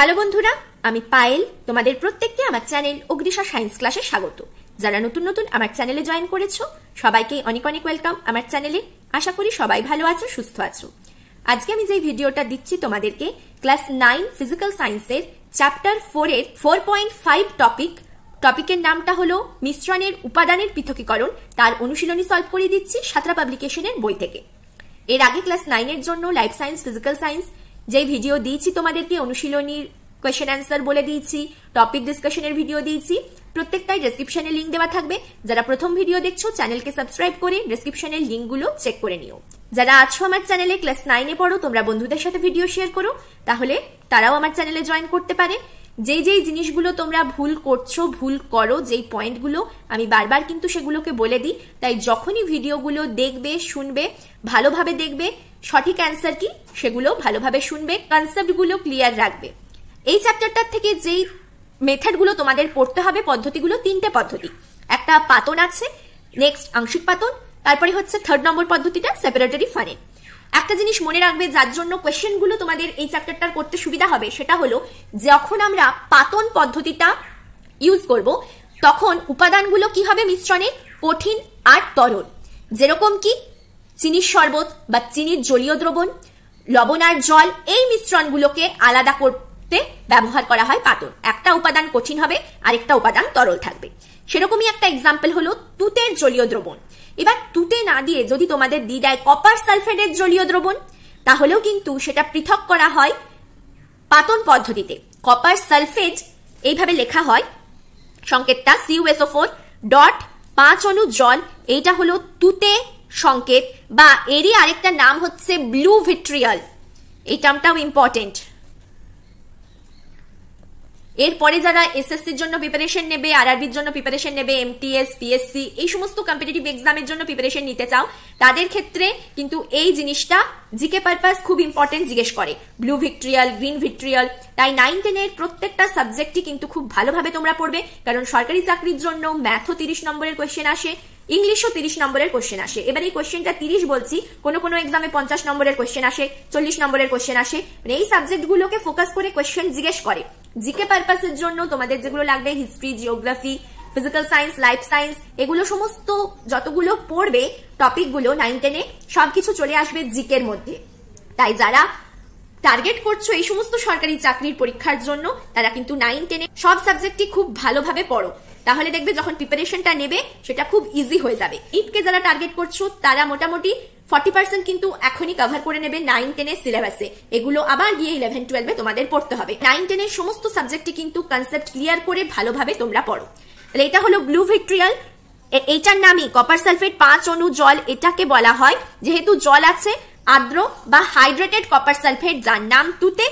Hello বন্ধুরা, আমি পায়েল তোমাদের প্রত্যেককে আমার চ্যানেল অগ্নিশা সায়েন্স ক্লাসে স্বাগত। যারা নতুন নতুন আমার চ্যানেলে জয়েন করেছো সবাইকে অনেক অনেক ওয়েলকাম আমার চ্যানেলে। আশা করি সবাই ভালো আছো, সুস্থ আছো। আজকে আমি যে ভিডিওটা দিচ্ছি তোমাদেরকে ক্লাস 9 ফিজিক্যাল সায়েন্সের চ্যাপ্টার 4 এর 4.5 টপিকের নামটা হলো মিশ্রণের উপাদানের পৃথকীকরণ। তার অনুশীলনী সলভ করে দিচ্ছি সাঁতরা পাবলিকেশনের বই থেকে। এর আগে ক্লাস 9 এর জন্য লাইফ সায়েন্স, ফিজিক্যাল সায়েন্স যে ভিডিও দিয়েছি তোমাদেরকে, অনুশীলনীর কোয়েশ্চেন অ্যান্সার বলে দিয়েছি, টপিক ডিসকাশনের ভিডিও দিয়েছি, প্রত্যেকটাই ডেসক্রিপশনে লিংক দেওয়া থাকবে। যারা প্রথম ভিডিও দেখছো চ্যানেলকে সাবস্ক্রাইব করে ডেসক্রিপশনের লিংকগুলো চেক করে নিও। যারা আছো আমার চ্যানেলে ক্লাস 9 এ পড়ো, তোমরা বন্ধুদের সাথে ভিডিও শেয়ার করো, তাহলে তারাও আমার চ্যানেলে জয়েন করতে পারে। যেই জিনিসগুলো তোমরা ভুল করো, যেই পয়েন্টগুলো আমি বারবার কিন্তু সেগুলোকে বলে দিই, তাই যখনই ভিডিওগুলো দেখবে, শুনবে, ভালোভাবে দেখবে, সঠিক অ্যান্সার কি সেগুলো ভালোভাবে শুনবে, কনসেপ্টগুলো ক্লিয়ার রাখবে। এই চ্যাপ্টারটার থেকে যেই মেথডগুলো তোমাদের পড়তে হবে, পদ্ধতিগুলো 3টে পদ্ধতি। একটা পাতন আছে, নেক্সট আংশিক পাতন, তারপরে হচ্ছে 3rd নম্বর পদ্ধতিটা সেপারেটরি ফানেল। একটা জিনিস মনে রাখবে যার জন্য কোয়েশ্চেনগুলো তোমাদের এই চ্যাপ্টারটার করতে সুবিধা হবে, সেটা হলো যখন আমরা পাতন পদ্ধতিটা ইউজ করব তখন উপাদানগুলো কি হবে মিশ্রণে, কঠিন আর তরল। যেরকম কি চিনির শরবত বা চিনির জলীয় দ্রবণ, লবণ আর জল, এই মিশ্রণগুলোকে আলাদা করতে ব্যবহার করা হয় পাতন। একটা উপাদান কঠিন হবে, আরেকটা উপাদান তরল থাকবে। সেরকমই একটা এক্সাম্পল হলো তুতের জলীয় দ্রবণ। এবার তুতে না দিয়ে যদি তোমাদের দিয়ে দেয় কপার সালফেটের জলীয় দ্রবণ, তাহলেও কিন্তু সেটা পৃথক করা হয় পাতন পদ্ধতিতে। কপার সালফেট এইভাবে লেখা হয়, সংকেতটা CuSO4 ডট 5 অণু জল, এইটা হলো তুতে সংকেত, বা এরই আরেকটা নাম হচ্ছে ব্লু ভিট্রিয়াল। এই টার্মটাও ইম্পর্টেন্ট। এরপরে যারা এসএসসির জন্য প্রিপারেশন নেবে, আরআরবির জন্য প্রিপারেশন নেবে, এমটিএস, পিএসসি, এই সমস্ত কম্পিটিটিভ এক্সামের জন্য প্রিপারেশন নিতে চাও, তাদের ক্ষেত্রে কিন্তু এই জিনিসটা জিকে পারপাস খুব ইম্পর্টেন্ট জিজ্ঞেস করে, ব্লু ভিট্রিয়াল, গ্রিন ভিট্রিয়াল। তাই 9-10 এর প্রত্যেকটা সাবজেক্টই কিন্তু খুব ভালোভাবে তোমরা পড়বে, কারণ সরকারি চাকরির জন্য ম্যাথও 30 নম্বরের কোয়েশ্চেন আসে, ইংলিশও 30 নম্বরের কোয়েশ্চেন আসে। এবার এই কোয়েশ্চেনটা 30 বলছি, কোনো এক্সামে 50 নম্বরের কোয়েশ্চেন আসে, 40 নম্বরের কোয়েশ্চেন আসে। মানে এই সাবজেক্টগুলোকে ফোকাস করে কোয়েশ্চেন জিজ্ঞেস করে। জিকে পারপাসের জন্য তোমাদের যেগুলো লাগবে, history, geography, physical science, life science, এগুলো সমস্ত যতগুলো পড়বে টপিকগুলো 9-10 এ সবকিছু চলে আসবে জিকের মধ্যে। তাই যারা টার্গেট করছো এই সমস্ত সরকারি চাকরির পরীক্ষার জন্য, তারা কিন্তু 9-10 এ সব সাবজেক্টই খুব ভালোভাবে পড়ো, তাহলে দেখবে যখন প্রিপারেশনটা নেবে সেটা খুব ইজি হয়ে যাবে। ইটকে যারা টার্গেট করছো তারা মোটামুটি 40% কিন্তু এখনই কভার করে নেবে 9-10 এর সিলেবাসে। এগুলো আবার গিয়ে 11-12 এ তোমাদের পড়তে হবে। 9-10 এর সমস্ত সাবজেক্টই কিন্তু কনসেপ্ট ক্লিয়ার করে ভালোভাবে তোমরা পড়ো। তাহলে এটা হলো ব্লু ভিট্রিয়াল, এইটার নামই কপার সালফেট 5 অণু জল। এটাকে বলা হয়, যেহেতু জল আছে, আর্দ্র বা হাইড্রেটেড কপার সালফেট, যার নাম তুতে,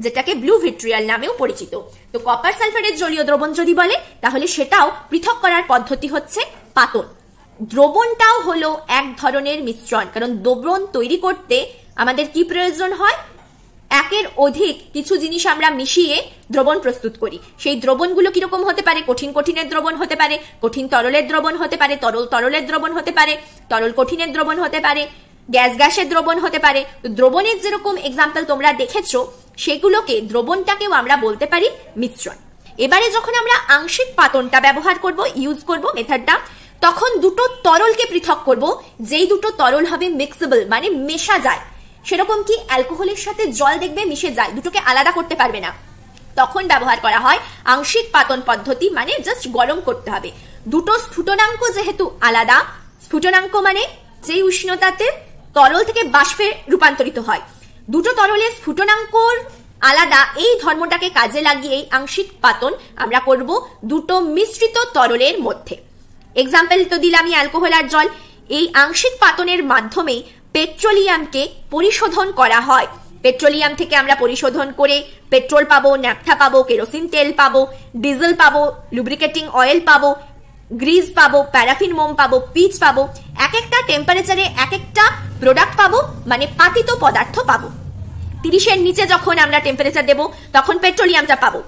যেটাকে ব্লু ভিট্রিয়াল নামেও পরিচিত। তো কপার সালফেটের জলীয় দ্রবণ যদি বলে, তাহলে সেটাও পৃথক করার পদ্ধতি হচ্ছে পাতন। দ্রবণটাও হলো এক ধরনের মিশ্রণ, কারণ দ্রবণ তৈরি করতে আমাদের কি প্রয়োজন হয়, একের অধিক কিছু জিনিস আমরা মিশিয়ে দ্রবণ প্রস্তুত করি। সেই দ্রবণগুলো কিরকম হতে পারে, কঠিনের দ্রবণ হতে পারে, কঠিন তরলের দ্রবণ হতে পারে, তরলের দ্রবণ হতে পারে, তরল কঠিনের দ্রবণ হতে পারে, গ্যাসের দ্রবণ হতে পারে। তো দ্রবণের যেরকম এক্সাম্পল তোমরা দেখেছো, সেগুলোকে দ্রবণটাকেও আমরা বলতে পারি মিশ্রণ। এবারে যখন আমরা আংশিক পাতনটা ব্যবহার করব, ইউজ করব মেথডটা, তখন দুটো তরলকে পৃথক করব, যেই দুটো তরল হবে মিক্সেবল, মানে মেশা যায়। সেরকম কি অ্যালকোহলের সাথে জল দেখবে মিশে যায়, দুটোকে আলাদা করতে পারবে না, তখন ব্যবহার করা হয় আংশিক পাতন পদ্ধতি, মানে জাস্ট গরম করতে হবে। দুটো স্ফুটনাঙ্ক যেহেতু আলাদা, স্ফুটনাঙ্ক মানে যেই উষ্ণতাতে তরল থেকে বাষ্পে রূপান্তরিত হয়, দুটো তরলের স্ফুটনাঙ্কর আলাদা, এই ধর্মটাকে কাজে লাগিয়ে আংশিক পাতন আমরা করব দুটো মিশ্রিত তরলের মধ্যে। এক্সাম্পল তো দিলামই অ্যালকোহল আর জল। এই আংশিক পাতনের মাধ্যমে পেট্রোলিয়ামকে পরিশোধন করা হয়। পেট্রোলিয়াম থেকে আমরা পরিশোধন করে পেট্রোল পাবো, ন্যাপথা পাবো, কেরোসিন তেল পাবো, ডিজেল পাবো, লুব্রিকেটিং অয়েল পাবো, গ্রিজ পাবো, প্যারাফিন মোম পাবো, পিচ পাবো। এক একটা টেম্পারেচারে এক একটা প্রোডাক্ট পাবো, মানে পাতিত পদার্থ পাবো। 30 এর নিচে যখন আমরা টেম্পারেচার দেবো তখন পেট্রোলিয়ামটা পাবো।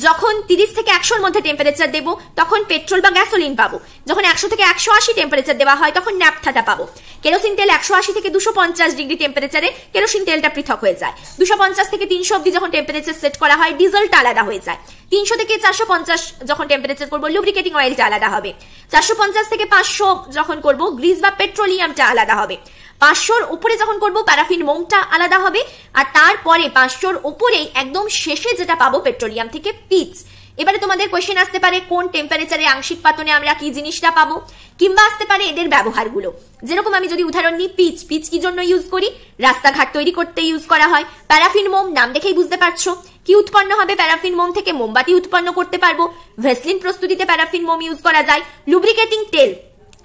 যখন 30 থেকে 100 মধ্যে টেম্পারেচার দেব তখন পেট্রোল বা গ্যাসোলিন পাবো। যখন 100 থেকে 180 টেম্পারেচার দেওয়া হয় তখন ন্যাপথাটা পাবো। কেরোসিন তেল 180 থেকে 250 ডিগ্রি টেম্পারেচারে কেরোসিন তেলটা পৃথক হয়ে যায়। 250 থেকে 300 অব্দি যখন টেম্পারেচার সেট করা হয় ডিজেলটা আলাদা হয়ে যায়। 300 থেকে 450 যখন টেম্পারেচার করবো লুব্রিকেটিং অয়েলটা আলাদা হবে। 450 থেকে 500 যখন করব গ্রিস বা পেট্রোলিয়ামটা আলাদা হবে। 500-র উপরে যখন করব প্যারাফিন মোমটা আলাদা হবে। আর তারপরে 500-র উপরেই একদম শেষে যেটা পাবো পেট্রোলিয়াম থেকে পিচ। এবারে তোমাদের কোয়েশ্চেন আসতে পারে কোন টেম্পারেচারে আংশিক পাতনে আমরা কি জিনিসটা পাবো, কিংবা আসতে পারে এদের ব্যবহারগুলো। যেরকম আমি যদি উদাহরণ নিই, পিচ কি জন্য ইউজ করি? রাস্তাঘাট তৈরি করতে ইউজ করা হয়। প্যারাফিন মোম নাম দেখেই বুঝতে পারছো কি উৎপন্ন হবে। প্যারাফিন মোম থেকে মোমবাতি উৎপন্ন করতে পারবো। ভেসলিন প্রস্তুতিতে প্যারাফিন মোম ইউজ করা যায়। লুব্রিকেটিং তেল,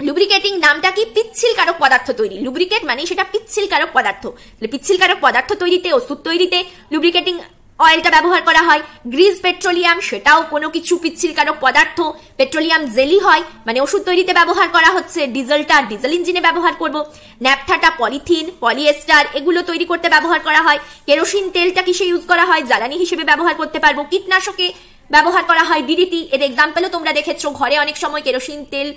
লুব্রিকেটিং নামটা কি? পিচ্ছিল কারক পদার্থ তৈরি। লুব্রিকেট মানে সেটা পিচ্ছিল কারক পদার্থ। পিচ্ছিল কারক পদার্থ তৈরিতে, ওষুধ তৈরিতে লুব্রিকেটিং অয়েলটা ব্যবহার করা হয়। গ্রিস পেট্রোলিয়াম, সেটাও কোনো কিছু পিচ্ছিল কারক পদার্থ। পেট্রোলিয়াম জেলি হয়, মানে ওষুধ তৈরিতে ব্যবহার করা হচ্ছে। ডিজেলটা ডিজেল ইঞ্জিনে ব্যবহার করব। ন্যাপথাটা পলিথিন, পলিয়েস্টার এগুলো তৈরি করতে ব্যবহার করা হয়। কেরোসিন তেলটা কিসে ইউজ করা হয়? জ্বালানি হিসেবে ব্যবহার করতে পারবো। কীটনাশকে ব্যবহার করা হয় ডিডিটি। এর এক্সাম্পলও তোমরা দেখেছো, ঘরে অনেক সময় কেরোসিন তেল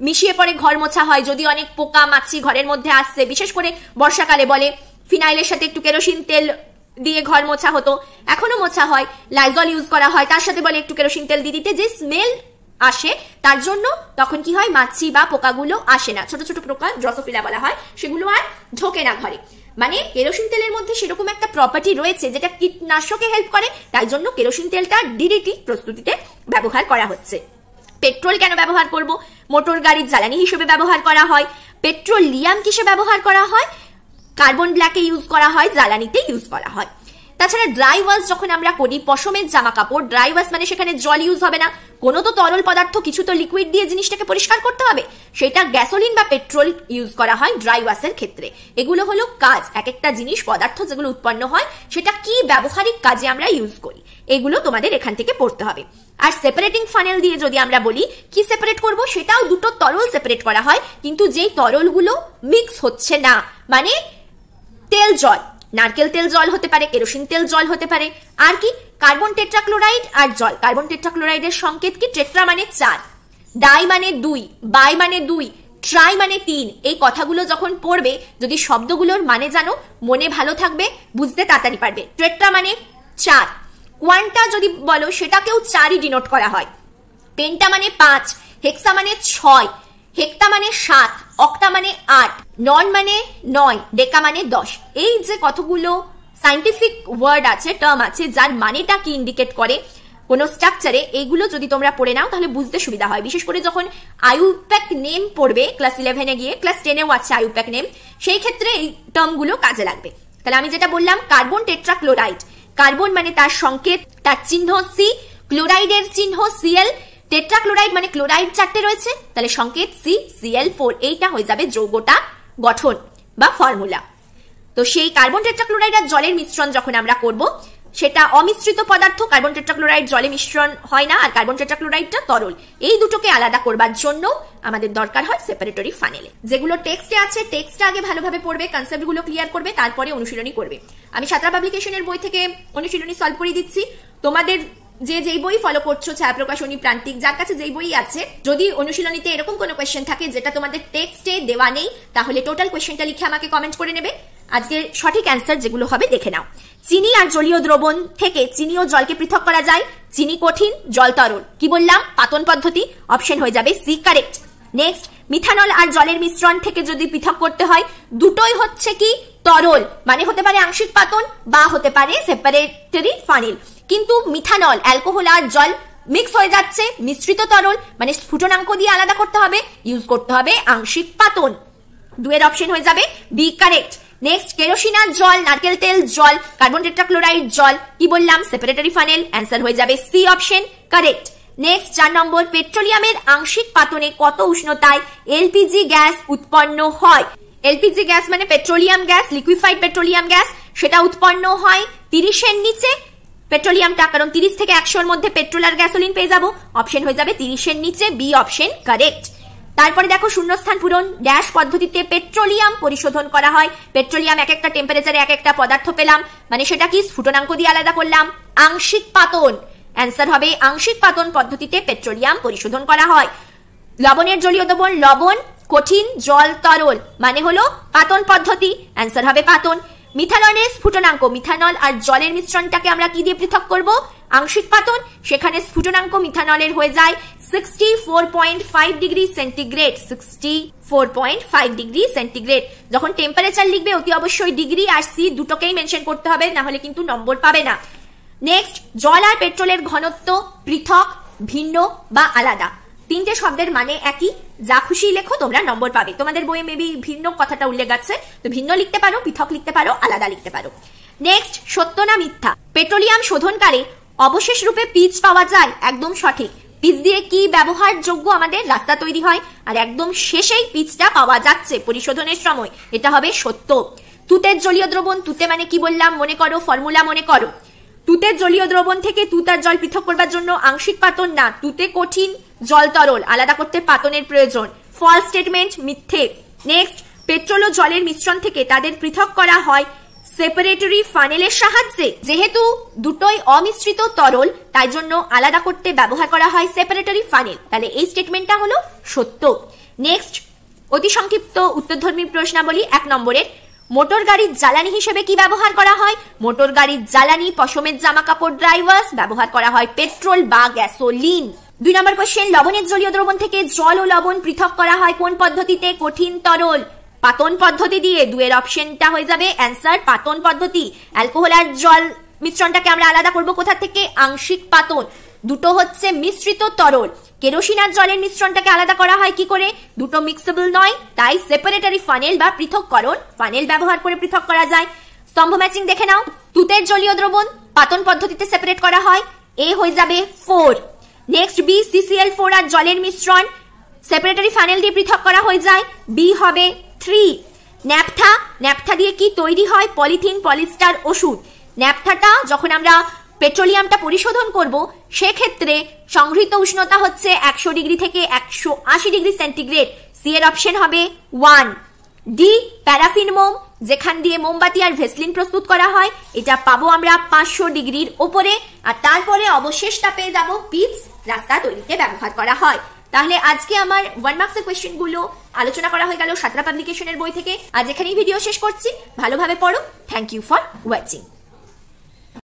মিশিয়ে পরে ঘর মোছা হয়। যদি অনেক পোকা মাছি ঘরের মধ্যে আসছে, বিশেষ করে বর্ষাকালে বলে ফিনাইলের সাথে একটু কেরোসিন তেল দিয়ে ঘর মোছা হতো, এখনো মোছা হয়। লাইজল ইউজ করা হয়, তার সাথে বলে একটু কেরোসিন তেল দিয়ে দিতে, যে স্মেল আসে তার জন্য তখন কি হয়, মাছি বা পোকাগুলো আসে না। ছোট ছোট পোকা, ড্রসোফিলা বলা হয়, সেগুলো আর ঢোকে না ঘরে। মানে কেরোসিন তেলের মধ্যে সেরকম একটা প্রপার্টি রয়েছে যেটা কীটনাশকে হেল্প করে, তাই জন্য কেরোসিন তেলটা ডিডিটি প্রস্তুতিতে ব্যবহার করা হচ্ছে। পেট্রোল কেন ব্যবহার করব? মোটর গাড়ির জ্বালানি হিসেবে ব্যবহার করা হয়। পেট্রোলিয়াম কিসে ব্যবহার করা হয়? কার্বন ব্ল্যাকে ইউজ করা হয়, জ্বালানিতে ইউজ করা হয়। তাছাড়া ড্রাই ওয়াশ যখন আমরা করি, পশমের জামা কাপড়, ড্রাই ওয়াশ মানে সেখানে জল ইউজ হবে না, কোনো তো তরল পদার্থ, কিছু তো লিকুইড দিয়ে জিনিসটাকে পরিষ্কার করতে হবে। সেটা গ্যাসোলিন বা পেট্রোল ইউজ করা হয় ড্রাই ওয়াশের ক্ষেত্রে। এগুলো হলো কাজ, এক একটা জিনিস, পদার্থ যেগুলো উৎপন্ন হয় সেটা কি ব্যবহারিক কাজে আমরা ইউজ করি, এগুলো তোমাদের এখান থেকে পড়তে হবে। আর সেপারেটিং ফানেল দিয়ে যদি আমরা বলি কি সেপারেট করব, সেটাও দুটো তরল সেপারেট করা হয়, কিন্তু যেই তরলগুলো মিক্স হচ্ছে না, মানে তেল জল, নারকেল তেল জল হতে পারে, কেরোসিন তেল জল হতে পারে। আর কি? কার্বন টেট্রাক্লোরাইড আর জল। কার্বন টেট্রাক্লোরাইডের সংকেত কি? টেট্রা মানে 4, ডাই মানে 2, বাই মানে 2, ট্রাই মানে 3। এই কথাগুলো যখন পড়বে, যদি শব্দগুলোর মানে জানো, মনে ভালো থাকবে, বুঝতে তাড়াতাড়ি পারবে। টেট্রা মানে 4। কোয়ান্টা যদি বলো, সেটাকেও 4ই ডিনোট করা হয়। পেন্টা মানে 5, হেক্সা মানে 6, হেক্টা মানে 7, অক্টা মানে 8, নন মানে 9, ডেকা মানে 10। এই যে কতগুলো সাইন্টিফিক ওয়ার্ড আছে, টার্ম আছে, যার মানেটা কি ইন্ডিকেট করে কোন স্ট্রাকচারে, এইগুলো যদি তোমরা পড়ে নাও তাহলে বুঝতে সুবিধা হয়। বিশেষ করে যখন আইইউপ্যাক নেম পড়বে ক্লাস 11-এ গিয়ে, ক্লাস 10-এও আছে আইইউপ্যাক নেম, সেই ক্ষেত্রে এই টার্মগুলো কাজে লাগবে। তাহলে আমি যেটা বললাম, কার্বন টেট্রাক্লোরাইড, কার্বন মানে তার সংকেত, তার চিহ্ন সি, ক্লোরাইডের চিহ্ন সিএল, টেট্রাক্লোরাইড মানে ক্লোরাইড 4টে রয়েছে, তাহলে সংকেত CCl4। এইটা হয়ে যাবে যৌগটা গঠন বা ফর্মুলা। তো সেই কার্বন টেট্রাক্লোরাইড আর জলের মিশ্রণ যখন আমরা করব, সেটা অমিশ্রিত পদার্থ। কার্বন টেট্রাক্লোরাইড জলে মিশ্রণ হয় না, আর কার্বন টেট্রাক্লোরাইডটা তরল। এই দুটোকে আলাদা করবার জন্য আমাদের দরকার হয় সেপারেটরি ফানেলে। যেগুলো টেক্সটে আছে, টেক্সটটা আগে ভালোভাবে পড়বে, কনসেপ্টগুলো ক্লিয়ার করবে, তারপরে অনুশীলনী করবে। আমি সাঁতরা পাবলিকেশনের বই থেকে অনুশীলনী সলভ করে দিচ্ছি। তোমাদের যেই বই ফলো করছো, ছায়া প্রকাশনী, প্রান্তিক, যার কাছে যেই বই আছে, যদি অনুশীলনীতে এরকম কোনো কোয়েশ্চেন থাকে যেটা তোমাদের টেক্সটে দেওয়া নেই, তাহলে টোটাল কোয়েশ্চেনটা লিখে আমাকে কমেন্ট করে নেবে। আজকে সঠিক অ্যান্সার যেগুলো হবে দেখে নাও। চিনি আর জলীয় দ্রবণ থেকে চিনি ও জলকে পৃথক করা যায়। চিনি কঠিন, জল তরল। কি বললাম? পাতন পদ্ধতি। অপশন হয়ে যাবে সি কারেক্ট। নেক্সট, মিথানল আর জলের মিশ্রণ থেকে যদি পৃথক করতে হয়, দুটোই হচ্ছে কি তরল, মানে হতে পারে আংশিক পাতন বা হতে পারে সেপারেটরি ফানেল। কিন্তু মিথানল, অ্যালকোহল আর জল মিক্স হয়ে যাচ্ছে, মিশ্রিত তরল, মানে স্ফুটনাঙ্ক দিয়ে আলাদা করতে হবে, ইউজ করতে হবে আংশিক পাতন। 2 অপশন হয়ে যাবে বি কারেক্ট। নেক্সট, কেরোসিন আর জল, নারকেল তেল জল, কার্বন টেট্রাক্লোরাইড জল। কি বললাম? সেপারেটরি ফানেল। অ্যান্সার হয়ে যাবে সি অপশন কারেক্ট। নেক্সট 4 নম্বর, পেট্রোলিয়ামের আংশিক পাতনে কত উষ্ণতায় এলপিজি গ্যাস উৎপন্ন হয়? এলপিজি গ্যাস মানে petroleum gas, liquefied petroleum gas, সেটা উৎপন্ন হয় 30-এর নিচে। পেট্রোলিয়ামটা, কারণ 30 থেকে 100-র মধ্যে পেট্রোল আর গ্যাসোলিন পেয়ে যাবো, অপশন হয়ে যাবে 30-এর নিচে, বি অপশন কারেক্ট। তারপরে দেখো, শূন্যস্থান পূরণ। ড্যাশ পদ্ধতিতে পেট্রোলিয়াম পরিশোধন করা হয়। পেট্রোলিয়াম এক একটা টেম্পারেচারে এক একটা পদার্থ পেলাম, মানে সেটা কি স্ফুটনাঙ্ক দিয়ে আলাদা করলাম। আংশিক পাতন, অ্যান্সার হবে আংশিক পাতন পদ্ধতিতে পেট্রোলিয়াম পরিশোধন করা হয়। লবণের জলীয় দ্রবণ লবণ, কঠিন জল তরল, মানে হলো পাতন পদ্ধতি, অ্যান্সার হবে পাতন। মিথানলের স্ফুটনাঙ্ক, মিথানল আর জলের মিশ্রণটাকে আমরা কি দিয়ে পৃথক করব? আংশিক পাতন, সেখানে স্ফুটনাঙ্ক মিথানলের হয়ে যায় 64.5 ডিগ্রি সেন্টিগ্রেড, 64.5 ডিগ্রি সেন্টিগ্রেড। যখন টেম্পারেচার লিখবে অতি অবশ্যই ডিগ্রি আর সি দুটোকেই মেনশন করতে হবে, না হলে কিন্তু নম্বর পাবে না। নেক্সট, জল আর পেট্রোলের ঘনত্ব পৃথক, ভিন্ন বা আলাদা, তিনটে শব্দের মানে একই, যা খুশি লেখো তোমরা নম্বর পাবে। তোমাদের বইয়ে মেবি ভিন্ন কথাটা উল্লেখ আছে, তো ভিন্ন লিখতে পারো, পৃথক লিখতে পারো, আলাদা লিখতে পারো। নেক্সট, সত্য না মিথ্যা? পেট্রোলিয়াম শোধনকারে অবশেষ রূপে পিচ পাওয়া যায়, একদম সঠিক। পিচ দিয়ে কি ব্যবহারযোগ্য আমাদের রাস্তা তৈরি হয়, আর একদম শেষেই পিচটা পাওয়া যাচ্ছে পরিশোধনের সময়, এটা হবে সত্য। তুতের জলীয় দ্রবণ, তুতে মানে কি বললাম মনে করো, ফর্মুলা মনে করো। তুতের জলীয় দ্রবণ থেকে তুত আর জল পৃথক করবার জন্য আংশিক পাতন না, তুতে কঠিন জল তরল, আলাদা করতে পাতনের প্রয়োজন। ফলস স্টেটমেন্ট, মিথ্যে। নেক্সট, পেট্রোল ও জলের মিশ্রণ থেকে তাদের পৃথক করা হয় সেপারেটরি ফানেলের সাহায্যে, যেহেতু দুটোই অমিশ্রিত তরল তাই জন্য আলাদা করতে ব্যবহার করা হয় সেপারেটরি ফানেল, তাহলে এই স্টেটমেন্টটা হলো সত্য। নেক্সট, অতি সংক্ষিপ্ত উত্তরধর্মী প্রশ্নাবলী 1 নম্বরের, মোটর গাড়ির জ্বালানি হিসেবে কি ব্যবহার করা হয়? মোটর গাড়ির জ্বালানি, পশমের জামা কাপড়, ড্রাইভার্স, ব্যবহার করা হয় পেট্রোল বা গ্যাসোলিন। 2 নম্বর কোশ্চেন, লবণের জলীয় দ্রবণ থেকে জল ও লবণ পৃথক করা হয় কোন পদ্ধতিতে? কঠিন তরল, পাতন পদ্ধতি দিয়ে। 2 এর অপশনটা হয়ে যাবে অ্যান্সার পাতন পদ্ধতি। অ্যালকোহল আর জল মিশ্রণটাকে আমরা আলাদা করব কোথা থেকে? আংশিক পাতন, দুটো হচ্ছে মিশ্রিত তরল। কেরোসিন আর জলের মিশ্রণটাকে আলাদা করা হয় কি করে? দুটো মিক্সেবল নয়, তাই সেপারেটরি ফানেল বা পৃথককরণ ফানেল ব্যবহার করে পৃথক করা যায়। স্তম্ভ ম্যাচিং দেখে নাও, তুতের জলীয় দ্রবণ পাতন পদ্ধতিতে সেপারেট করা হয়, এ হয়ে যাবে 4। নেক্সট, বি CCl4 আর জলের মিশ্রণ সেপারেটরি ফানেল দিয়ে পৃথক করা হয়ে যায়, বি হবে 3। ন্যাপথা, ন্যাপথা দিয়ে কি তৈরি হয়? পলিথিন, পলিস্টার, ওষুধ। ন্যাপথাটা যখন আমরা পেট্রোলিয়ামটা পরিশোধন করব সেক্ষেত্রে সংগৃহীত উষ্ণতা হচ্ছে 100 ডিগ্রি থেকে 180 ডিগ্রি সেন্টিগ্রেড, সি এর অপশন হবে 1। ডি প্যারাফিন মোম, যেখান দিয়ে মোমবাতি আর ভেসলিন প্রস্তুত করা হয়, এটা পাবো আমরা 500 ডিগ্রির উপরে, আর তারপরে অবশেষটা পেয়ে যাবো পিচ, রাস্তা তৈরিতে ব্যবহার করা হয়। তাহলে আজকে আমার 1 মার্কসের কোয়েশ্চেন গুলো আলোচনা করা হয়ে গেল সাতরা পাবলিকেশনের বই থেকে। আজ এখানেই ভিডিও শেষ করছি, ভালোভাবে পড়ো। Thank you for watching.